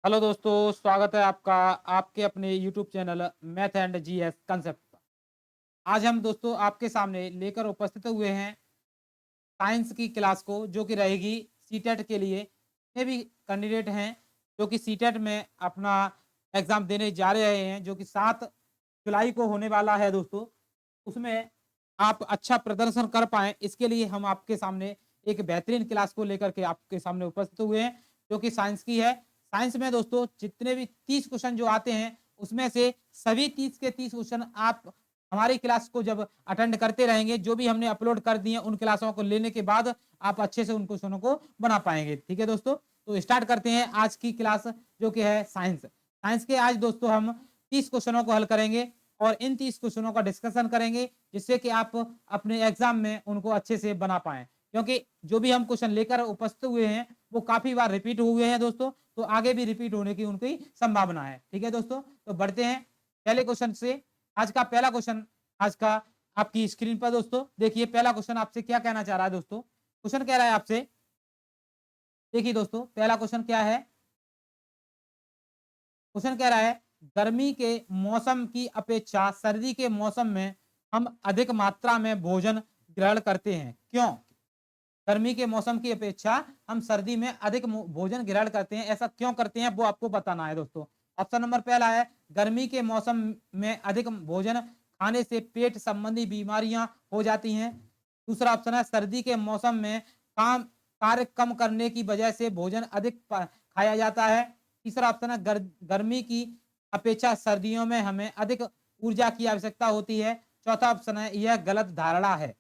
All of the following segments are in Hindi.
हेलो दोस्तों, स्वागत है आपका आपके अपने YouTube channel math and GS concept पर। आज हम दोस्तों आपके सामने लेकर उपस्थित हुए हैं साइंस की क्लास को, जो कि रहेगी सीटेट के लिए। जितने भी कैंडिडेट हैं जो कि सीटेट में अपना एग्जाम देने जा रहे हैं, जो कि 7 जुलाई को होने वाला है दोस्तों, उसमें आप अच्छा प्रदर्शन कर पाएँ, इसके लिए हम आपके सामने एक बेहतरीन क्लास को लेकर के आपके सामने उपस्थित हुए हैं, जो कि साइंस की है। साइंस में दोस्तों जितने भी 30 क्वेश्चन जो आते हैं, उसमें से सभी 30 के 30 क्वेश्चन आप हमारी क्लास को जब अटेंड करते रहेंगे, जो भी हमने अपलोड कर दिए उन क्लासों को लेने के बाद आप अच्छे से उन क्वेश्चनों को बना पाएंगे। ठीक है दोस्तों, तो स्टार्ट करते हैं आज की क्लास, जो कि है साइंस। साइंस के आज दोस्तों हम 30 क्वेश्चनों को हल करेंगे और इन 30 क्वेश्चनों का डिस्कशन करेंगे, जिससे कि आप अपने एग्जाम में उनको अच्छे से बना पाएं। क्योंकि जो भी हम क्वेश्चन लेकर उपस्थित हुए हैं वो काफी बार रिपीट हुए हैं दोस्तों, तो आगे भी रिपीट होने की उनकी संभावना है। ठीक है दोस्तों, तो बढ़ते हैं पहले क्वेश्चन से। आज का पहला क्वेश्चन, आज का आपकी स्क्रीन पर दोस्तों देखिए, पहला क्वेश्चन आपसे क्या कहना चाह रहा है दोस्तों। क्वेश्चन कह रहा है आपसे, देखिए दोस्तों पहला क्वेश्चन क्या है। क्वेश्चन कह रहा है, गर्मी के मौसम की अपेक्षा सर्दी के मौसम में हम अधिक मात्रा में भोजन ग्रहण करते हैं, क्यों? गर्मी के मौसम की अपेक्षा हम सर्दी में अधिक भोजन ग्रहण करते हैं, ऐसा क्यों करते हैं वो आपको बताना है दोस्तों। ऑप्शन नंबर पहला है, गर्मी के मौसम में अधिक भोजन खाने से पेट संबंधी बीमारियां हो जाती हैं। दूसरा ऑप्शन है, सर्दी के मौसम में काम कार्य कम करने की वजह से भोजन अधिक खाया जाता है। तीसरा ऑप्शन है, गर्मी की अपेक्षा सर्दियों में हमें अधिक ऊर्जा की आवश्यकता होती है। चौथा ऑप्शन है, यह गलत धारणा है।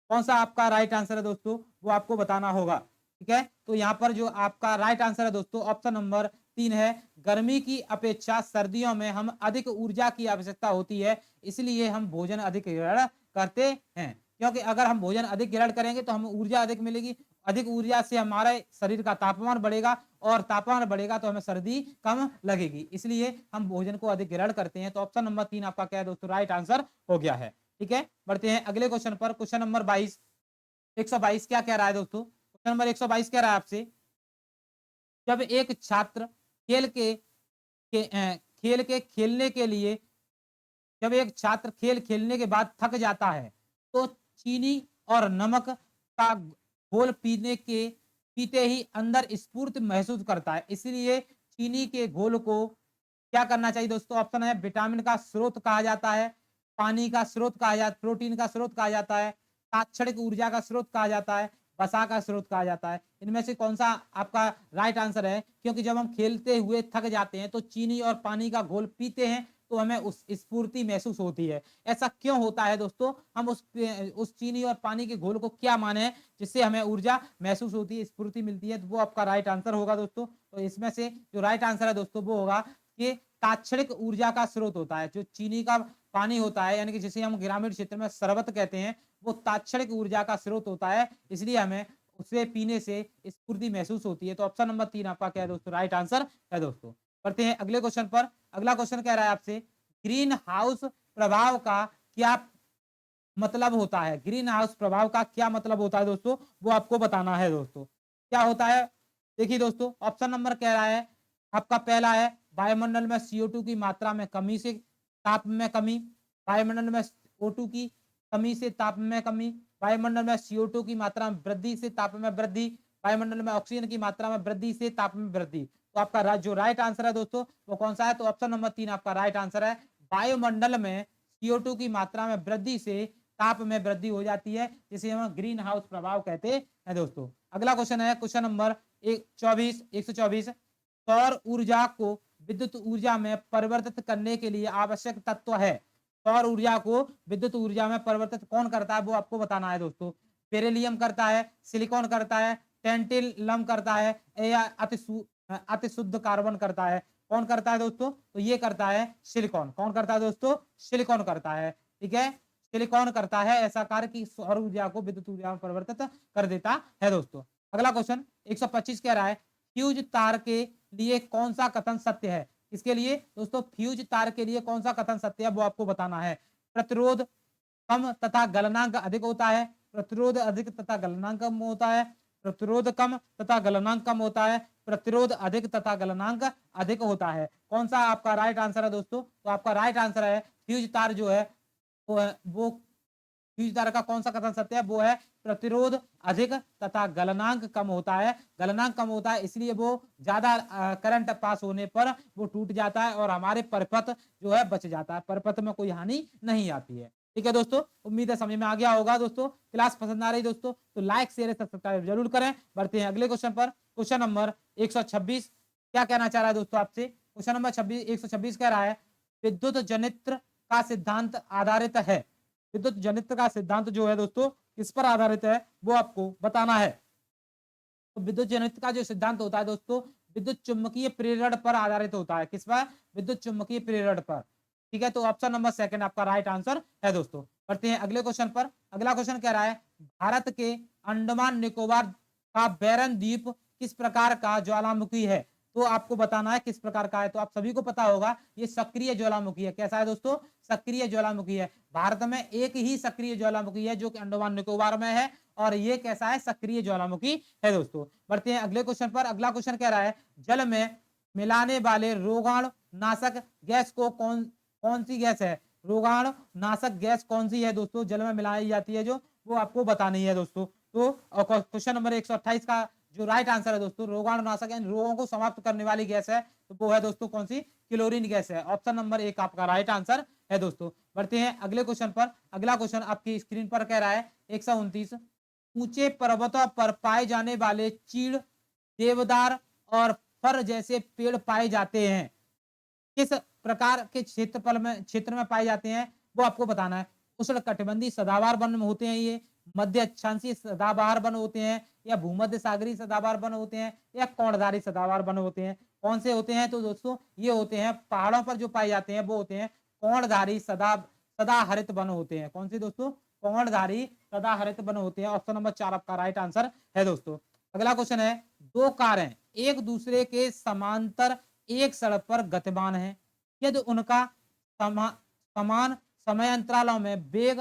कौन सा आपका राइट आंसर है दोस्तों, वो आपको बताना होगा। ठीक है, तो यहाँ पर जो आपका राइट आंसर है दोस्तों, ऑप्शन नंबर 3 है। गर्मी की अपेक्षा सर्दियों में हम अधिक ऊर्जा की आवश्यकता होती है, इसलिए हम भोजन अधिक ग्रहण करते हैं। क्योंकि अगर हम भोजन अधिक ग्रहण करेंगे तो हमें ऊर्जा अधिक मिलेगी। अधिक ऊर्जा से हमारे शरीर का तापमान बढ़ेगा, और तापमान बढ़ेगा तो हमें सर्दी कम लगेगी, इसलिए हम भोजन को अधिक ग्रहण करते हैं। तो ऑप्शन नंबर 3 आपका क्या है दोस्तों, राइट आंसर हो गया है। ठीक है, बढ़ते हैं अगले क्वेश्चन पर। क्वेश्चन नंबर 22, 122 क्या कह रहा है दोस्तों। क्वेश्चन नंबर 122 कह रहा है आपसे, जब एक छात्र खेल के खेलने के लिए जब एक छात्र खेल खेलने के बाद थक जाता है, तो चीनी और नमक का घोल पीते ही अंदर स्फूर्ति महसूस करता है, इसलिए चीनी के घोल को क्या करना चाहिए दोस्तों। ऑप्शन है, विटामिन का स्रोत कहा जाता है, पानी का स्रोत कहा जाता है, प्रोटीन का स्रोत कहा जाता है, तात्क्षणिक ऊर्जा का स्रोत कहा जाता है, वसा का स्रोत कहा जाता है। इनमें से कौन सा आपका राइट आंसर है? क्योंकि जब हम खेलते हुए थक जाते हैं तो चीनी और पानी का घोल पीते हैं, तो हमें उस स्फूर्ति महसूस होती है। ऐसा क्यों होता है दोस्तों? हम उस चीनी और पानी के घोल को क्या माने जिससे हमें ऊर्जा महसूस होती है, स्फूर्ति मिलती है, तो वो आपका राइट आंसर होगा दोस्तों। तो इसमें से जो राइट आंसर है दोस्तों वो होगा कि तात्क्षणिक ऊर्जा का स्रोत होता है। जो चीनी का पानी होता है, यानी कि जिसे हम ग्रामीण क्षेत्र में शरबत कहते हैं, वो तात्क्षणिक ऊर्जा का स्रोत होता है, इसलिए हमें उसे पीने से स्फूर्ति महसूस होती है। तो ऑप्शन नंबर 3 आपका क्या है दोस्तों, राइट आंसर है दोस्तों। बढ़ते हैं अगले क्वेश्चन पर। अगला क्वेश्चन कह रहा है आपसे, ग्रीन हाउस प्रभाव का क्या मतलब होता है। ग्रीन हाउस प्रभाव का क्या मतलब होता है दोस्तों, वो आपको बताना है दोस्तों। क्या होता है, देखिए दोस्तों, ऑप्शन नंबर कह रहा है आपका पहला है, वायुमंडल में CO2 की मात्रा में कमी से ताप में कमी। वायुमंडल में O2 की कमी से ताप में कमी। वायुमंडल में CO2 की मात्रा में वृद्धि से ताप में वृद्धि। वायुमंडल में ऑक्सीजन की मात्रा में वृद्धि से ताप में वृद्धि। तो आपका जो राइट आंसर है दोस्तों वो कौन सा है, तो ऑप्शन नंबर 3 आपका राइट आंसर है। वायुमंडल में CO2 की मात्रा में वृद्धि से ताप में वृद्धि हो जाती है, जिसे हम ग्रीन हाउस प्रभाव कहते हैं दोस्तों। अगला क्वेश्चन है क्वेश्चन नंबर 124, सौर ऊर्जा को विद्युत ऊर्जा में परिवर्तित करने के लिए आवश्यक तत्व है। सौर ऊर्जा को विद्युत ऊर्जा में परिवर्तित कौन करता है, वो आपको बताना है दोस्तों। बेरिलियम करता है, सिलिकॉन करता है, टेंटिलम करता है, या अति शुद्ध कार्बन करता है। कौन करता है दोस्तों, तो ये करता है सिलिकॉन। कौन करता है दोस्तों, सिलिकॉन करता है। ठीक है, सिलिकॉन करता है ऐसा कार्य कि सौर ऊर्जा को विद्युत ऊर्जा में परिवर्तित कर देता है दोस्तों। अगला क्वेश्चन 125 कह रहा है, फ्यूज तार के लिए कौन सा कथन सत्य है। इसके लिए दोस्तों, फ्यूज तार के लिए कौन सा कथन सत्य है वो आपको बताना है। प्रतिरोध कम तथा गलनांक अधिक होता है। प्रतिरोध अधिक तथा गलनांक कम होता है। प्रतिरोध कम तथा गलनांक कम होता है। प्रतिरोध अधिक तथा गलनांक अधिक होता है। कौन सा आपका राइट आंसर है दोस्तों? तो आपका राइट आंसर है फ्यूज तार जो है वो फ्यूज तार का कौन सा कथन सत्य है? वो है प्रतिरोध अधिक तथा गलनांक कम होता है। गलनांक कम होता है इसलिए वो ज्यादा करंट पास होने पर वो टूट जाता है और हमारे परिपथ जो है बच जाता है, परिपथ में कोई हानि नहीं आती है। ठीक है दोस्तों, उम्मीद है समझ में आ गया होगा। दोस्तों क्लास पसंद आ रही दोस्तों तो लाइक शेयर सब्सक्राइब जरूर करें। बढ़ते हैं अगले क्वेश्चन पर। क्वेश्चन नंबर 126 क्या कहना चाह रहा है दोस्तों आपसे? क्वेश्चन नंबर 126 कह रहा है विद्युत जनित्र का सिद्धांत आधारित है। विद्युत जनित्र का सिद्धांत जो है दोस्तों किस पर आधारित है वो आपको बताना है। तो विद्युत जनित्र का जो सिद्धांत होता है दोस्तों विद्युत चुम्बकीय प्रेरण पर आधारित होता है। किस पर? विद्युत चुम्बकीय प्रेरण पर। ठीक है, तो ऑप्शन नंबर सेकंड आपका राइट आंसर है दोस्तों। बढ़ते हैं अगले क्वेश्चन पर। अगला क्वेश्चन कह रहा है भारत के अंडमान निकोबार का बैरन द्वीप किस प्रकार का ज्वालामुखी है? तो आपको बताना है किस प्रकार का है। तो आप सभी को पता होगा ये सक्रिय ज्वालामुखी है। कैसा है दोस्तों? सक्रिय ज्वालामुखी है। भारत में एक ही सक्रिय ज्वालामुखी है जो कि अंडमान निकोबार में है और ये कैसा है? सक्रिय ज्वालामुखी है दोस्तों। बढ़ते हैं अगले क्वेश्चन पर। अगला क्वेश्चन कह रहा है जल में मिलाने वाले रोगाणु नाशक गैस को कौन सी गैस है? रोगाणु नाशक गैस कौन सी है दोस्तों जल में मिलाई जाती है जो वो आपको बतानी है दोस्तों। तो क्वेश्चन नंबर 128 का जो राइट आंसर है दोस्तों रोगाणु नाशक यानी रोगों को समाप्त करने वाली गैस है तो वो है दोस्तों कौन सी? क्लोरीन गैस है। ऑप्शन नंबर 1 आपका राइट आंसर है दोस्तों। बढ़ते हैं अगले क्वेश्चन पर। अगला क्वेश्चन आपकी स्क्रीन पर कह रहा है 129 ऊंचे पर्वतों पर पाए जाने वाले चीड़, देवदार और फर जैसे पेड़ पाए जाते हैं किस प्रकार के क्षेत्र में पाए जाते हैं वो आपको बताना है। उष्णकटिबंधीय सदाबहार वन में होते हैं ये, मध्य अक्षांशीय सदाबहार वन होते हैं या भूमध्य सागरीय सदाबहार वन होते हैं या कोणधारी सदाबहार वन होते हैं। कौन से होते हैं? तो दोस्तों ये होते हैं पहाड़ों पर जो पाए जाते हैं वो होते हैं कोणधारी सदाहरित वन होते हैं। कौन से दोस्तों? कोणधारी सदाहरित वन होते हैं। ऑप्शन नंबर 4 आपका राइट आंसर है दोस्तों। अगला क्वेश्चन है दो कारें एक दूसरे के समांतर एक सड़क पर गतिमान है यदि उनका समान समय अंतरालों में वेग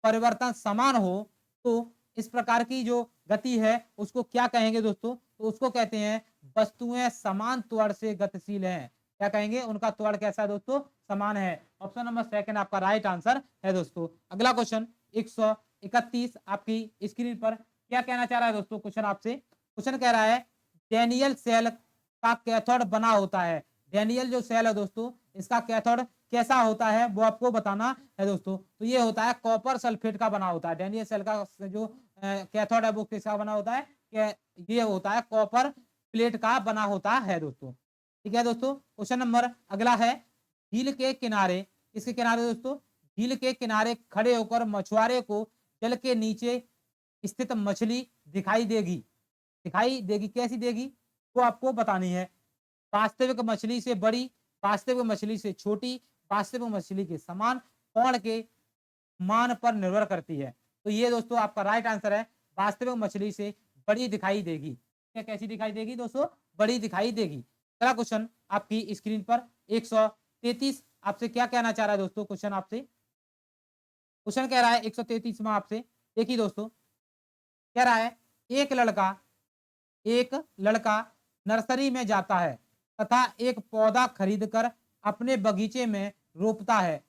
परिवर्तन समान हो तो इस प्रकार की जो गति है उसको क्या कहेंगे दोस्तों? तो उसको कहते हैं वस्तुएं समान त्वरण से गतिशील हैं। क्या कहेंगे? उनका त्वरण कैसा है दोस्तों? समान है। ऑप्शन नंबर सेकंड आपका राइट आंसर है दोस्तों। अगला क्वेश्चन 131 आपकी स्क्रीन पर क्या कहना चाह रहा है दोस्तों? क्वेश्चन आपसे क्वेश्चन कह रहा है डैनियल सेल का कैथोड बना होता है। डैनियल जो सेल है दोस्तों इसका कैथोड कैसा होता है वो आपको बताना है दोस्तों। तो ये होता है कॉपर सल्फेट का बना होता है। डैनियल सेल का जो कैथोड है वो किसका बना होता है? ये होता है कॉपर प्लेट का बना होता है दोस्तों। ठीक है दोस्तों, क्वेश्चन नंबर अगला है झील के किनारे, किसके किनारे दोस्तों? झील के किनारे खड़े होकर मछुआरे को जल के नीचे स्थित मछली दिखाई देगी। कैसी देगी वो आपको बतानी है। वास्तविक मछली से बड़ी, वास्तविक मछली से छोटी, वास्तविक मछली के समान, कोण के मान पर निर्भर करती है। तो ये दोस्तों आपका राइट आंसर है वास्तविक मछली से बड़ी दिखाई देगी। क्या कैसी दिखाई देगी दोस्तों? बड़ी दिखाई देगी। अगला क्वेश्चन आपकी स्क्रीन पर 133 आपसे क्या कहना चाह रहा है दोस्तों? क्वेश्चन आपसे क्वेश्चन कह रहा है 133 में आपसे देखिए दोस्तों कह रहा है एक लड़का नर्सरी में जाता है तथा एक पौधा खरीदकर अपने बगीचे में रोपता है।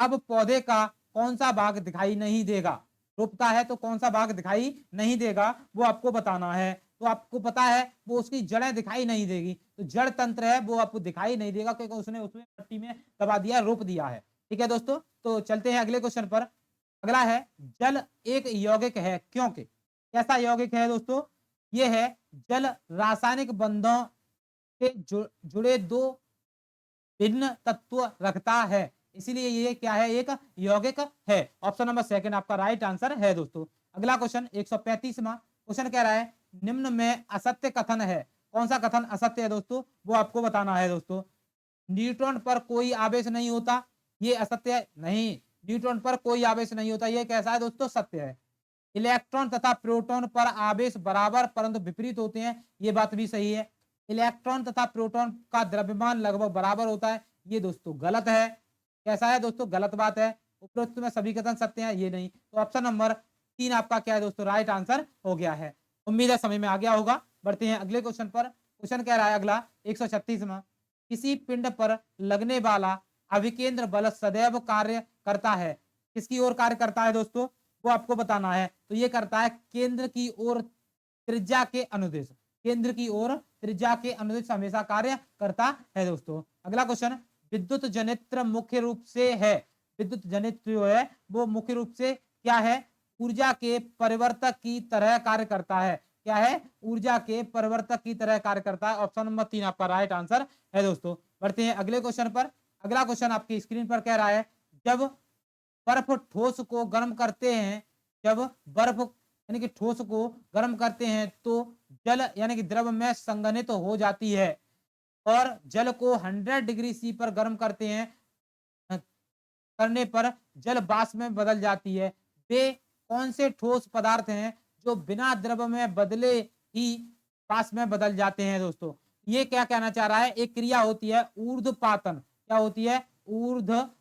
अब पौधे का कौन सा भाग दिखाई नहीं देगा? रोपता है तो कौन सा भाग दिखाई नहीं देगा वो आपको बताना है। तो आपको पता है वो उसकी जड़ें दिखाई नहीं देगी, तो जड़ तंत्र है वो आपको दिखाई नहीं देगा क्योंकि उसने उसमें मिट्टी में दबा दिया, रोप दिया है। ठीक है दोस्तों, तो चलते हैं अगले क्वेश्चन पर। अगला है जल एक यौगिक है क्योंकि कैसा यौगिक है दोस्तों? ये है जल रासायनिक बंधों से जुड़े दो भिन्न तत्व रखता है, इसीलिए ये क्या है? एक यौगिक है। ऑप्शन नंबर सेकंड आपका राइट आंसर है दोस्तों। अगला क्वेश्चन 135वां क्वेश्चन कह रहा है निम्न में असत्य कथन है। कौन सा कथन असत्य है दोस्तों वो आपको बताना है दोस्तों। न्यूट्रॉन पर कोई आवेश नहीं होता, ये असत्य है। नहीं, न्यूट्रॉन पर कोई आवेश नहीं होता, ये कैसा है दोस्तों? सत्य है। इलेक्ट्रॉन तथा प्रोटॉन पर आवेश बराबर परंतु विपरीत होते हैं, ये बात भी सही है। इलेक्ट्रॉन तथा प्रोटॉन का द्रव्यमान लगभग बराबर होता है, ये दोस्तों गलत है। कैसा है दोस्तों? गलत बात है। उपरोक्त में सभी कथन सत्य हैं, ये नहीं। तो ऑप्शन नंबर 3 आपका क्या है दोस्तों? राइट आंसर हो गया है। उम्मीद है समझ में आ गया होगा। बढ़ते हैं अगले क्वेश्चन पर। क्वेश्चन कह रहा है अगला 136वां, किसी पिंड पर लगने वाला अभिकेंद्र बल सदैव कार्य करता है, किसकी ओर कार्य करता है दोस्तों, वो आपको बताना है। तो ये करता है केंद्र की ओर त्रिज्या के अनुदिश, केंद्र की ओर त्रिज्या के अनुदिश हमेशा कार्य करता है दोस्तों। अगला क्वेश्चन, विद्युत जनित्र मुख्य रूप से है, विद्युत जनित्र जो है वो मुख्य रूप से क्या है, ऊर्जा के परिवर्तक की तरह कार्य करता है, क्या है, ऊर्जा के परिवर्तक की तरह कार्य करता है। ऑप्शन नंबर 3 आपका राइट आंसर है दोस्तों। बढ़ते हैं अगले क्वेश्चन पर। अगला क्वेश्चन आपकी स्क्रीन पर कह रहा है, जब बर्फ ठोस को गर्म करते हैं, जब बर्फ यानी कि ठोस को गर्म करते हैं तो जल यानी कि द्रव में संघनित हो जाती है, और जल को 100 डिग्री सी पर गर्म करते हैं करने पर जल वाष्प में बदल जाती है। वे कौन से ठोस पदार्थ हैं जो बिना द्रव में बदले ही वाष्प में बदल जाते हैं दोस्तों। ये क्या कहना चाह रहा है, एक क्रिया होती है ऊर्ध्वपातन, क्या होती है, ऊर्ध्वपातन,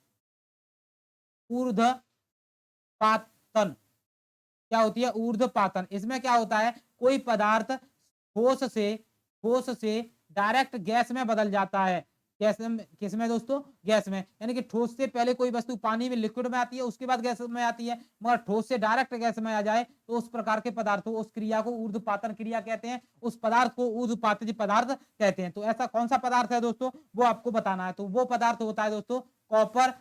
क्या होती है, ऊर्ध्वपातन। इसमें क्या होता है, कोई पदार्थ ठोस से डायरेक्ट गैस में बदल जाता है, गैस में, किसमें दोस्तों, गैस में, यानी कि ठोस से पहले कोई वस्तु पानी में लिक्विड में आती है, उसके बाद गैस में आती है, मगर ठोस से डायरेक्ट गैस में आ जाए तो उस प्रकार के पदार्थों, उस क्रिया को ऊर्ध्वपातन क्रिया कहते हैं, उस पदार्थ को ऊर्ध्वपातित पदार्थ कहते हैं। तो ऐसा कौन सा पदार्थ है दोस्तों, वो आपको बताना है। तो वो पदार्थ होता है दोस्तों कॉपर,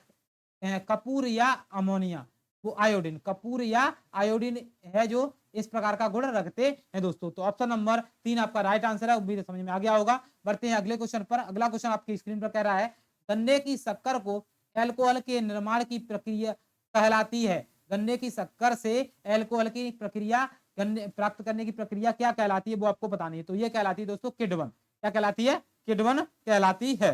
कपूर या अमोनिया, वो आयोडीन, कपूर या आयोडीन है जो इस प्रकार का गुण रखते हैं दोस्तों। तो ऑप्शन नंबर 3 आपका राइट आंसर है, उम्मीद है समझ में आ गया होगा। बढ़ते हैं अगले क्वेश्चन पर। अगला क्वेश्चन आपकी स्क्रीन पर कह रहा है, गन्ने की शक्कर को एल्कोहल के निर्माण की प्रक्रिया कहलाती है, गन्ने की शक्कर से एल्कोहल की प्रक्रिया, गन्ने प्राप्त करने की प्रक्रिया क्या कहलाती है, वो आपको बतानी है। तो ये कहलाती है दोस्तों किण्वन, क्या कहलाती है, किण्वन कहलाती है।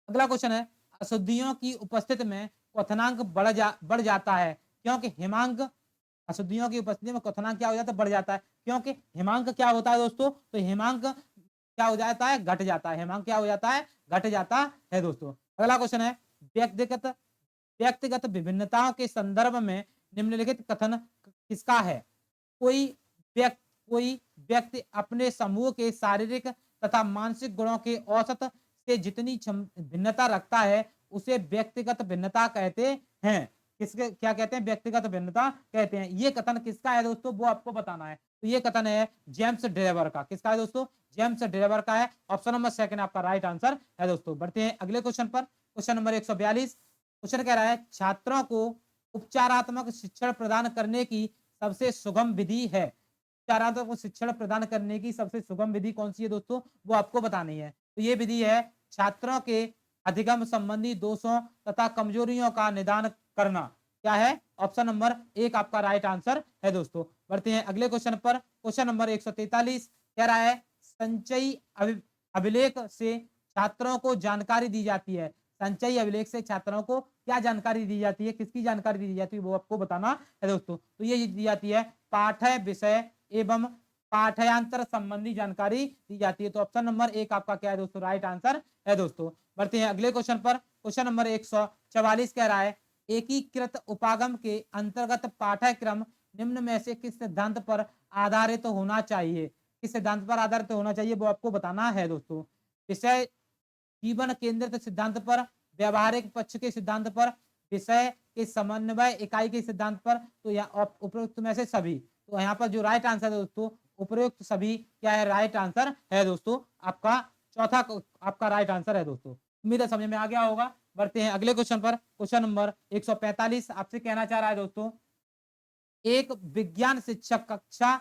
अगला क्वेश्चन है, अशुद्धियों की उपस्थिति में क्वथनांक बढ़ जाता है, क्योंकि हिमांक, अशुद्धियों की उपस्थिति में क्वथनांक क्या हो जाता है, बढ़ जाता है, क्योंकि हिमांक क्या होता है दोस्तों, तो हिमांक क्या हो जाता है, घट जाता है, हिमांक क्या हो जाता है, घट जाता है दोस्तों। अगला क्वेश्चन है, व्यक्तिगत व्यक्तिगत विभिन्नताओं के संदर्भ में निम्नलिखित कथन किसका है, कोई व्यक्ति अपने समूह के शारीरिक तथा मानसिक गुणों के औसत से जितनी भिन्नता रखता है उसे व्यक्तिगत भिन्नता कहते हैं। किसके क्या कहते हैं, व्यक्तिगत भिन्नता कहते हैं। ये कथन किसका है दोस्तों, वो आपको बताना है। तो ये कथन है जेम्स ड्रेवर का, किसका है दोस्तों, जेम्स ड्रेवर का है। ऑप्शन नंबर 2 आपका राइट आंसर है दोस्तों। बढ़ते हैं अगले क्वेश्चन पर। Question number 142। क्वेश्चन कह रहा है, छात्रों को उपचारात्मक शिक्षण प्रदान करने की सबसे सुगम विधि है, उपचारात्मक को शिक्षण प्रदान करने की सबसे सुगम विधि कौन सी है दोस्तों, वो आपको बतानी है। तो ये विधि है छात्रों के अधिगम संबंधी दोषों तथा कमजोरियों का निदान करना, क्या है, ऑप्शन नंबर 1 आपका राइट आंसर है दोस्तों। बढ़ते हैं अगले क्वेश्चन पर। क्वेश्चन नंबर 143 कह रहा है, संचयी अभिलेख से छात्रों को जानकारी दी जाती है, संचयी अभिलेख से छात्रों को क्या जानकारी दी जाती है, किसकी जानकारी दी जाती है, वो आपको बताना है दोस्तों। तो ये दी जाती है पाठ्य विषय एवं पाठ्यांतर संबंधी जानकारी दी जाती है। तो ऑप्शन नंबर 1 आपका क्या है दोस्तों, राइट आंसर है दोस्तों। बढ़ते हैं अगले क्वेश्चन पर। क्वेश्चन नंबर 144 कह रहा है, एकीकृत उपागम के अंतर्गत पाठ्यक्रम निम्न में से किस सिद्धांत पर आधारित होना चाहिए, किस सिद्धांत पर आधारित होना चाहिए, वो आपको बताना है दोस्तों। विषय जीवन केंद्रित सिद्धांत पर, व्यवहारिक पक्ष के सिद्धांत पर, विषय के समन्वय इकाई के सिद्धांत पर, तो यहाँ उपरोक्त में से सभी। तो यहाँ पर जो राइट आंसर है दोस्तों, उपरोक्त सभी क्या है, राइट आंसर है दोस्तों। आपका चौथा आपका राइट आंसर है दोस्तों। उम्मीद है समझ में आ गया होगा। बढ़ते हैं अगले क्वेश्चन पर। क्वेश्चन नंबर 145 आपसे कहना चाह रहा है दोस्तों, एक विज्ञान शिक्षक कक्षा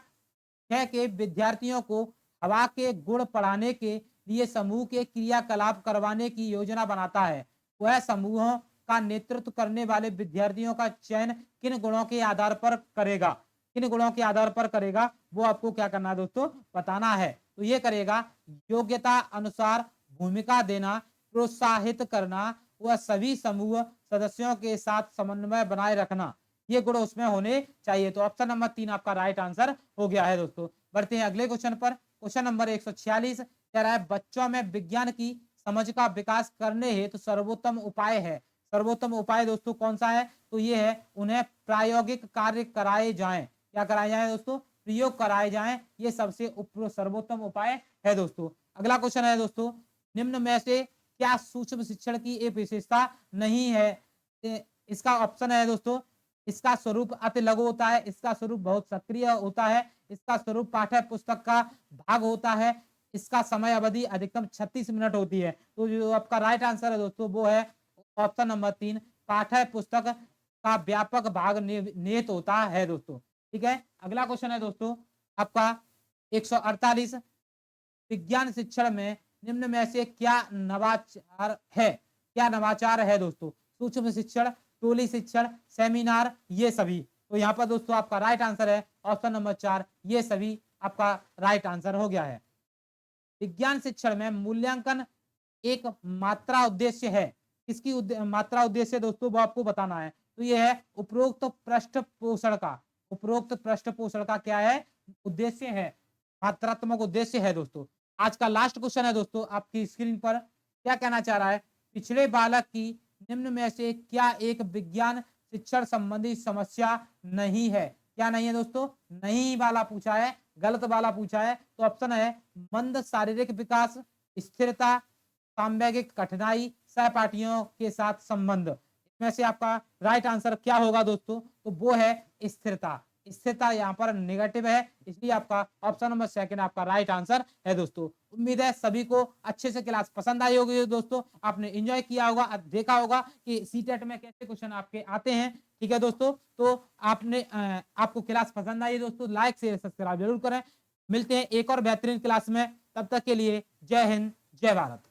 6 के विद्यार्थियों को हवा के गुण पढ़ाने के लिए समूह के क्रियाकलाप करवाने की योजना बनाता है। वह समूहों का नेतृत्व करने वाले विद्यार्थियों का चयन किन गुणों के आधार पर करेगा, किन गुणों के आधार पर करेगा, वो आपको क्या करना है दोस्तों, बताना है। तो ये करेगा योग्यता अनुसार भूमिका देना, प्रोत्साहित करना, वह सभी समूह सदस्यों के साथ समन्वय बनाए रखना, ये गुण उसमें होने चाहिए। तो ऑप्शन नंबर 3 आपका राइट आंसर हो गया है दोस्तों। बढ़ते हैं अगले क्वेश्चन पर। क्वेश्चन नंबर 146 कह रहा है, बच्चों में विज्ञान की समझ का विकास करने हेतु सर्वोत्तम उपाय है, सर्वोत्तम उपाय दोस्तों कौन सा है, तो ये है उन्हें प्रायोगिक कार्य कराए जाएं, क्या कराए जाएं दोस्तों, प्रयोग कराए जाएं, ये सबसे सर्वोत्तम उपाय है दोस्तों। अगला क्वेश्चन है दोस्तों, निम्न में से क्या सूक्ष्म शिक्षण की एक विशेषता नहीं है? इसका ऑप्शन है दोस्तों, इसका स्वरूप अति लघु होता है, इसका स्वरूप बहुत सक्रिय होता है, इसका स्वरूप पाठ्य पुस्तक का भाग होता है, इसका समय अवधि अधिकतम 36 मिनट होती है। तो जो आपका राइट आंसर है दोस्तों वो है ऑप्शन नंबर 3, पाठ्य पुस्तक का व्यापक भाग निहित होता है दोस्तों। ठीक है, अगला क्वेश्चन है दोस्तों आपका 148, विज्ञान शिक्षण में निम्न में से क्या नवाचार है? क्या नवाचार है दोस्तों? सूक्ष्म शिक्षण, टोली शिक्षण, सेमिनार, ये सभी। तो यहाँ पर दोस्तों आपका राइट आंसर है ऑप्शन नंबर 4, ये सभी आपका राइट आंसर हो गया है। विज्ञान शिक्षण में मूल्यांकन एक मात्रा उद्देश्य है, किसकी मात्रा उद्देश्य दोस्तों वो आपको बताना है। तो ये है उपरोक्त पृष्ठपोषण का, उपरोक्त पृष्ठपोषण का क्या है? उद्देश्य है, मात्रात्मक उद्देश्य है दोस्तों। आज का लास्ट क्वेश्चन है दोस्तों आपकी स्क्रीन पर, क्या कहना चाह रहा है? पिछड़े बालक की निम्न में से क्या एक विज्ञान शिक्षण संबंधी समस्या नहीं है? क्या नहीं है दोस्तों? नहीं वाला पूछा है, गलत वाला पूछा है। तो ऑप्शन है मंद शारीरिक विकास, स्थिरता, सामवेगिक कठिनाई, सहपाठियों के साथ संबंध। इसमें से आपका राइट आंसर क्या होगा दोस्तों? तो वो है स्थिरता। स्थिरता यहाँ पर नेगेटिव है, इसलिए आपका ऑप्शन नंबर सेकंड आपका राइट आंसर है दोस्तों। उम्मीद है सभी को अच्छे से क्लास पसंद आई होगी दोस्तों, आपने एंजॉय किया होगा, देखा होगा कि सीटेट में कैसे क्वेश्चन आपके आते हैं। ठीक है दोस्तों, तो आपको क्लास पसंद आई दोस्तों, लाइक शेयर सब्सक्राइब जरूर करें। मिलते हैं एक और बेहतरीन क्लास में, तब तक के लिए जय हिंद, जय भारत।